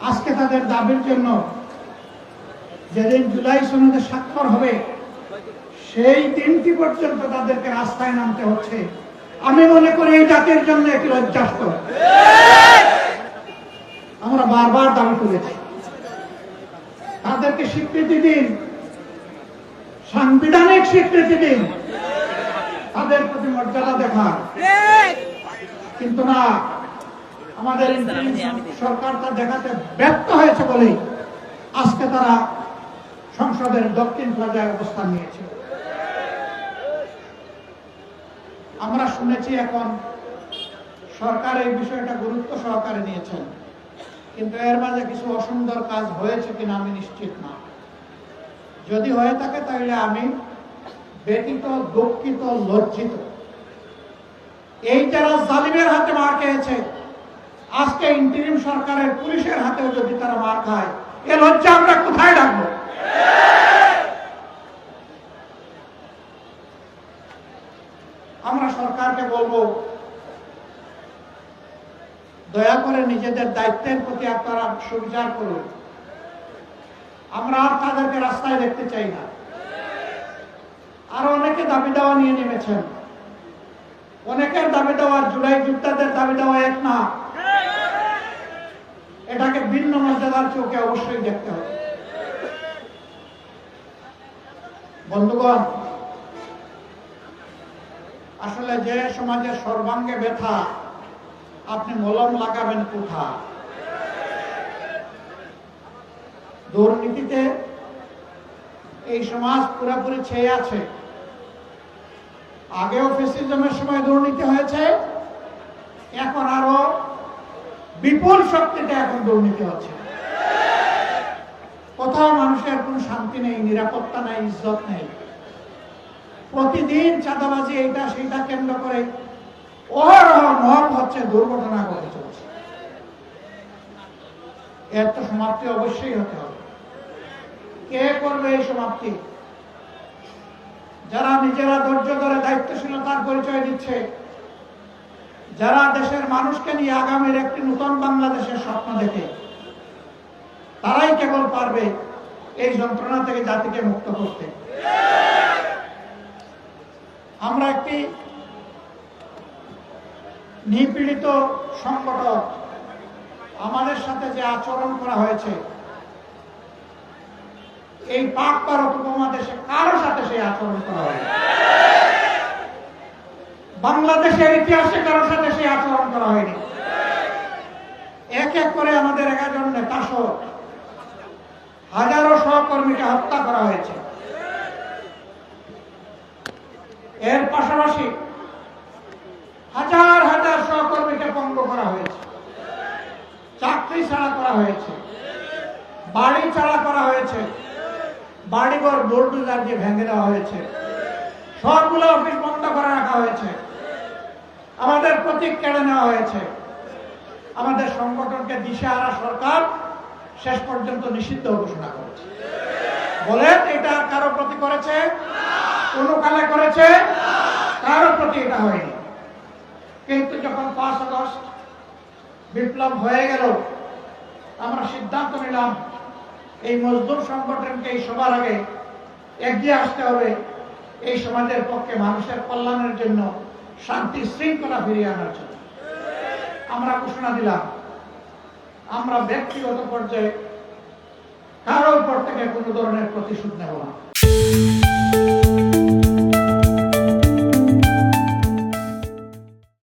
আজকে তাদের দাবির জন্য যেদিন জুলাই সনদে স্বাক্ষর হবে সেই দিনটি পর্যন্ত তাদেরকে রাস্তায় নামতে হচ্ছে। আমি মনে করি এই জাতির জন্য একটি লজ্জাস্কর। আমরা বারবার দাবি করেছি তাদেরকে স্বীকৃতি দিন, সাংবিধানিক স্বীকৃতি দিন, তাদের প্রতি মর্যাদা দেখান। কিন্তু না, আমাদের সরকার তা দেখাতে ব্যর্থ হয়েছে বলেই আজকে তারা সংসদের দক্ষিণ প্লাজায় অবস্থান নিয়েছে। আমরা শুনেছি এখন সরকার এই বিষয়টা গুরুত্ব সহকারে নিয়েছেন, কিন্তু এর মাঝে কিছু অসুন্দর কাজ হয়েছে কিনা আমি নিশ্চিত না। যদি হয়ে থাকে তাহলে আমি ব্যথিত, দুঃখিত, লজ্জিত। এই যারা জালিমের হাতে মার খেয়েছে, আজকে ইন্টারিম সরকারের পুলিশের হাতেও যদি তারা মার খায়, এ লজ্জা আমরা কোথায় রাখবো? আমরা সরকারকে বলবো, দয়া করে নিজেদের দায়িত্বের প্রতি আপনারা সুবিচার করুন। আমরা আর তাদেরকে রাস্তায় দেখতে চাই না। আরো অনেকে দাবি দেওয়া নিয়ে নেমেছেন। অনেকের দাবি দেওয়ার জুলাই যোদ্ধাদের দাবি দেওয়া এক না, এটাকে ভিন্ন মর্যাদার চোখে অবশ্যই দেখতে হবে। বন্ধুগণ, আসলে যে সমাজের সর্বাঙ্গে ব্যথা, আপনি মলম লাগাবেন কোথা? দুর্নীতিতে এই সমাজ পুরোপুরি ছেয়ে আছে। আগেও ফ্যাসিজমের সময় দুর্নীতি হয়েছে, এখন আরো বিপুল শক্তিতে এখন দুর্নীতি হচ্ছে। কোথাও মানুষের কোন শান্তি নেই, নিরাপত্তা নেই, ইজ্জত নেই। প্রতিদিন চাঁদাবাজি এইটা সেইটা কেন্দ্র করে অহরহ মহৎ হচ্ছে, দুর্ঘটনা ঘটে চলছে। এর তো সমাপ্তি অবশ্যই হতে হবে। কে করবে এই সমাপ্তি? যারা নিজেরা ধৈর্য ধরে দায়িত্বশীলতার পরিচয় দিচ্ছে, যারা দেশের মানুষকে নিয়ে আগামীর একটি নতুন বাংলাদেশের স্বপ্ন দেখে, তারাই কেবল পারবে এই যন্ত্রণা থেকে জাতিকে মুক্ত করতে। আমরা একটি নিপীড়িত সংগঠন, আমাদের সাথে যে আচরণ করা হয়েছে, এই পাক ভারত উপমহাদেশে কারো সাথে সেই আচরণ করা হয়নি। বাংলাদেশের ইতিহাসে কারো সাথে সেই আচরণ করা হয়নি। এক এক করে আমাদের 11 জন নেতা সহ হাজারো সহকর্মীকে হত্যা করা হয়েছে। এর পাশাপাশি হাজার হাজার সহকর্মীকে পঙ্গু করা হয়েছে, চাকরি ছাড়া করা হয়েছে, বাড়ি ছাড়া করা হয়েছে, বাড়িঘর বুলডোজার দিয়ে ভেঙে দেওয়া হয়েছে, সবগুলো অফিস বন্ধ করে রাখা হয়েছে, আমাদের প্রতীক কেড়ে নেওয়া হয়েছে। আমাদের সংগঠনকে দিশেহারা সরকার শেষ পর্যন্ত নিষিদ্ধ ঘোষণা করেছে। বলেন, এটা কারো প্রতি করেছে? কোন কালে করেছে? কারো প্রতি এটা হয়নি। কিন্তু যখন 5 আগস্ট বিপ্লব হয়ে গেল, আমরা সিদ্ধান্ত নিলাম এই মজদুর সংগঠনকে এই সবার আগে এগিয়ে আসতে হবে, এই সমাজের পক্ষে মানুষের কল্যাণের জন্য, শান্তি শৃঙ্খলা ফিরিয়ে আনার জন্য। আমরা ঘোষণা দিলাম, আমরা ব্যক্তিগত পর্যায়ে কারোর উপর থেকে কোনো ধরনের প্রতিশোধ নেব না।